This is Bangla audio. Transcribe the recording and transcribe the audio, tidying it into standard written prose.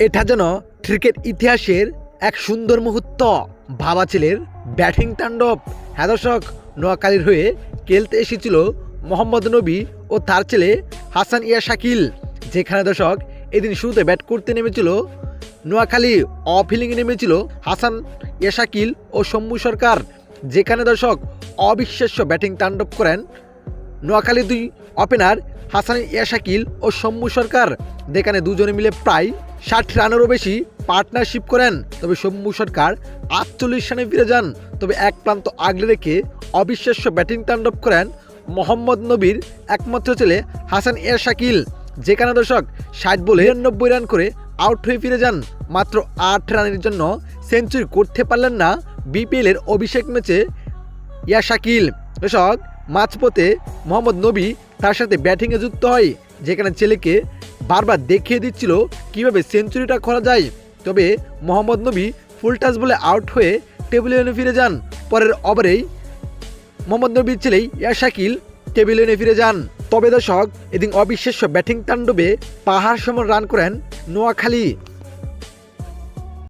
এটা যেন ক্রিকেট ইতিহাসের এক সুন্দর মুহূর্ত। ভাবা ছেলের ব্যাটিং তাণ্ডব। হ্যাঁ দর্শক, নোয়াখালীর হয়ে খেলতে এসেছিল মোহাম্মদ নবী ও তার ছেলে হাসান ইয়া শাকিল। যেখানে দর্শক এদিন শুরুতে ব্যাট করতে নেমেছিল নোয়াখালী, অফিলিংয়ে নেমেছিল হাসান ইয়া শাকিল ও শম্ভু সরকার। যেখানে দর্শক অবিশ্বাস্য ব্যাটিং তাণ্ডব করেন নোয়াখালী দুই ওপেনার হাসান ইয়া শাকিল ও শম্ভু সরকার। যেখানে দুজনে মিলে প্রায় 60 রানেরও বেশি পার্টনারশিপ করেন। তবে শম্ভু সরকার 48 রানে ফিরে যান। তবে এক প্রান্ত আগলে রেখে অবিশ্বাস্য ব্যাটিং তাণ্ডব করেন মোহাম্মদ নবীর একমাত্র ছেলে হাসান ইয়া শাকিল। যেখানে দর্শক 60 বলে 99 রান করে আউট হয়ে ফিরে যান। মাত্র 8 রানের জন্য সেঞ্চুরি করতে পারলেন না বিপিএলের অভিষেক ম্যাচে ইয়া শাকিল। দর্শক মাঝপথে মোহাম্মদ নবী তার সাথে ব্যাটিংয়ে যুক্ত হয়, যেখানে ছেলেকে বারবার দেখিয়ে দিচ্ছিল কিভাবে সেঞ্চুরিটা করা যায়। তবে মোহাম্মদ নবী ফুল টাচ বলে আউট হয়ে টেবিলে এনে ফিরে যান। পরের ওভারেই মোহাম্মদ নবীর ছেলেই ইয়া শাকিল টেবিলে এনে ফিরে যান। তবে দর্শক এদিন অবিশ্বাস্য ব্যাটিং তাণ্ডবে পাহাড় সমান রান করেন নোয়াখালী।